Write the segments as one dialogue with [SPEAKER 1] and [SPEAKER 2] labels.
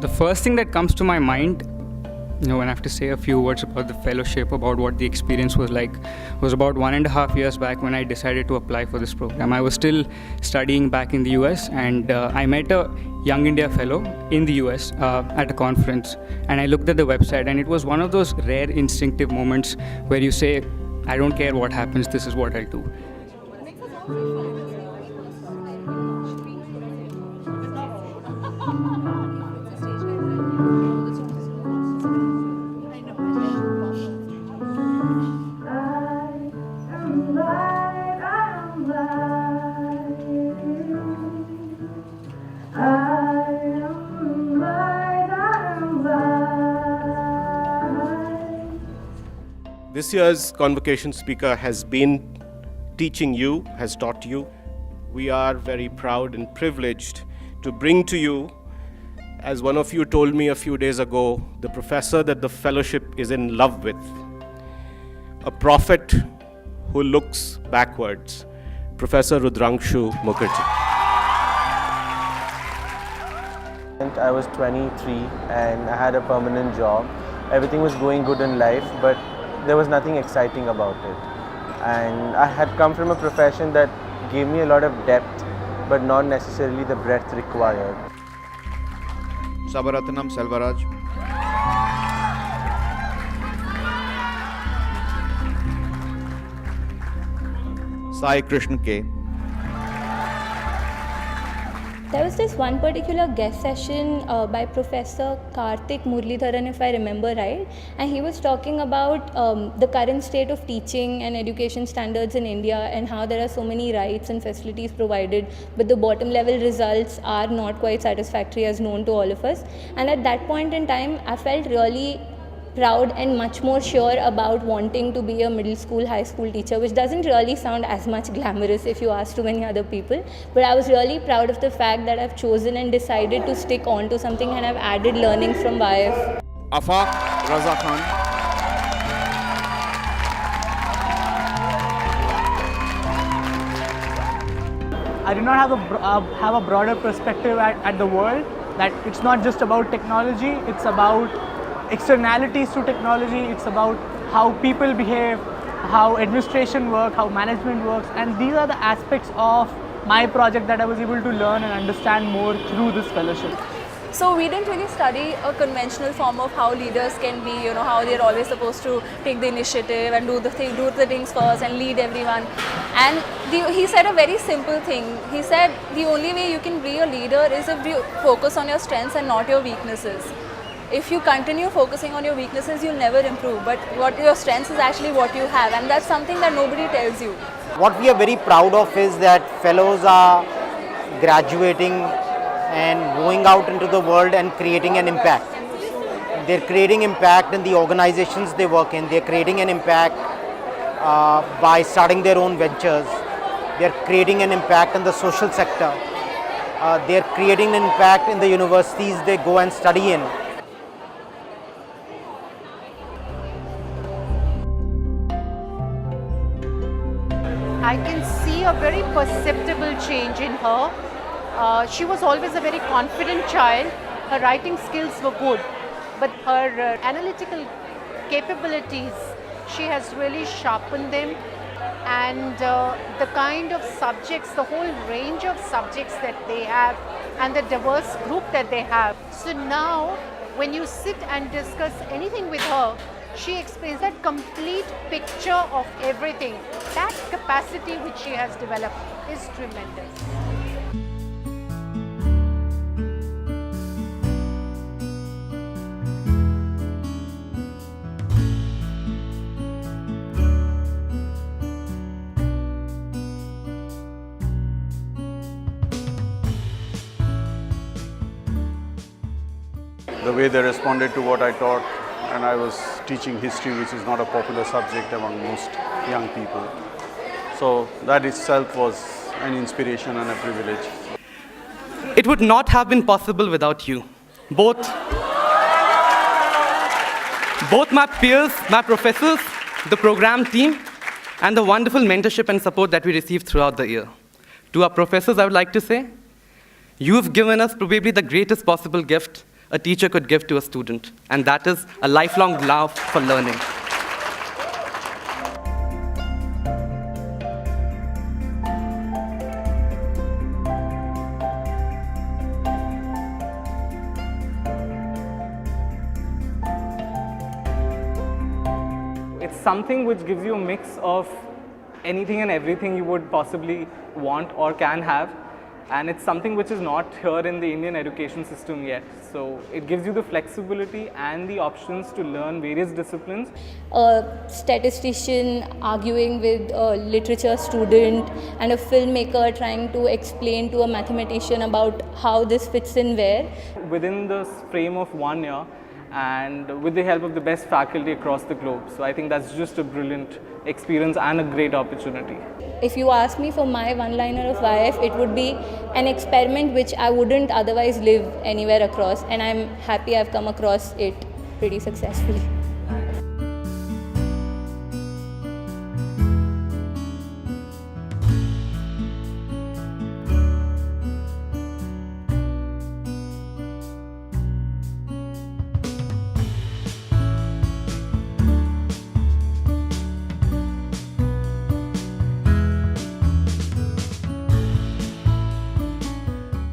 [SPEAKER 1] The first thing that comes to my mind, when I have to say a few words about the fellowship, about what the experience was like, was about 1.5 years back when I decided to apply for this program. I was still studying back in the US, and I met a Young India fellow in the US at a conference, and I looked at the website, and it was one of those rare instinctive moments where you say, I don't care what happens, this is what I'll do.
[SPEAKER 2] This year's convocation speaker has been teaching you, has taught you. We are very proud and privileged to bring to you, as one of you told me a few days ago, the professor that the fellowship is in love with. A prophet who looks backwards, Professor Rudrangshu Mukherjee.
[SPEAKER 3] I was 23 and I had a permanent job. Everything was going good in life, but there was nothing exciting about it. And I had come from a profession that gave me a lot of depth, but not necessarily the breadth required.
[SPEAKER 4] Sabaratnam Selvaraj. Sai Krishna K.
[SPEAKER 5] There was this one particular guest session by Professor Karthik Muralidharan, if I remember right, and he was talking about the current state of teaching and education standards in India and how there are so many rights and facilities provided, but the bottom level results are not quite satisfactory as known to all of us. And at that point in time, I felt really proud and much more sure about wanting to be a middle school, high school teacher, which doesn't really sound as much glamorous if you ask too many other people. But I was really proud of the fact that I've chosen and decided to stick on to something, and I've added learnings from YF.
[SPEAKER 4] Afaq Raza Khan.
[SPEAKER 6] I do not have a broader perspective at the world, that it's not just about technology, it's about externalities to technology, it's about how people behave, how administration works, how management works, and these are the aspects of my project that I was able to learn and understand more through this fellowship.
[SPEAKER 7] So we didn't really study a conventional form of how leaders can be, how they're always supposed to take the initiative and do the things first and lead everyone. And he said a very simple thing. He said the only way you can be a leader is if you focus on your strengths and not your weaknesses. If you continue focusing on your weaknesses, you'll never improve. But what your strengths is actually what you have, and that's something that nobody tells you.
[SPEAKER 8] What we are very proud of is that fellows are graduating and going out into the world and creating an impact. They're creating impact in the organizations they work in. They're creating an impact by starting their own ventures. They're creating an impact in the social sector. They're creating an impact in the universities they go and study in.
[SPEAKER 9] I can see a very perceptible change in her. She was always a very confident child. Her writing skills were good, but her analytical capabilities, she has really sharpened them. And the kind of subjects, the whole range of subjects that they have and the diverse group that they have. So now, when you sit and discuss anything with her, she explains that complete picture of everything. That capacity which she has developed is tremendous.
[SPEAKER 4] The way they responded to what I taught, and I was teaching history, which is not a popular subject among most young people. So that itself was an inspiration and a privilege.
[SPEAKER 10] It would not have been possible without you. Both my peers, my professors, the program team, and the wonderful mentorship and support that we received throughout the year. To our professors, I would like to say, you have given us probably the greatest possible gift, a teacher could give to a student, and that is a lifelong love for learning.
[SPEAKER 11] It's something which gives you a mix of anything and everything you would possibly want or can have, and it's something which is not here in the Indian education system yet. So it gives you the flexibility and the options to learn various disciplines.
[SPEAKER 5] A statistician arguing with a literature student and a filmmaker trying to explain to a mathematician about how this fits in where.
[SPEAKER 11] Within the frame of 1 year, and with the help of the best faculty across the globe. So I think that's just a brilliant experience and a great opportunity.
[SPEAKER 5] If you ask me for my one-liner of YF, it would be an experiment which I wouldn't otherwise live anywhere across, and I'm happy I've come across it pretty successfully.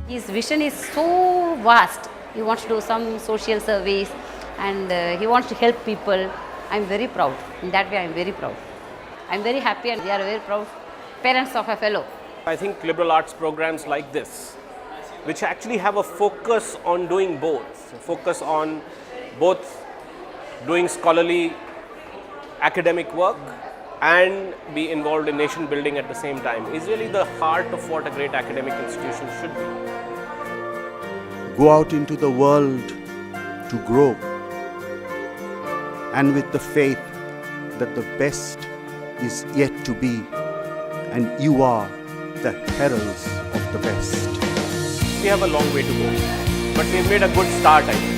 [SPEAKER 12] His vision is so vast. He wants to do some social service and he wants to help people. I'm very proud. In that way, I'm very proud. I'm very happy and they are very proud parents of a fellow.
[SPEAKER 2] I think liberal arts programs like this, which actually have a focus on doing both, focus on both doing scholarly academic work and be involved in nation building at the same time, is really the heart of what a great academic institution should be.
[SPEAKER 13] Go out into the world to grow, and with the faith that the best is yet to be, and you are the heralds of the best.
[SPEAKER 2] We have a long way to go, but we've made a good start, I think.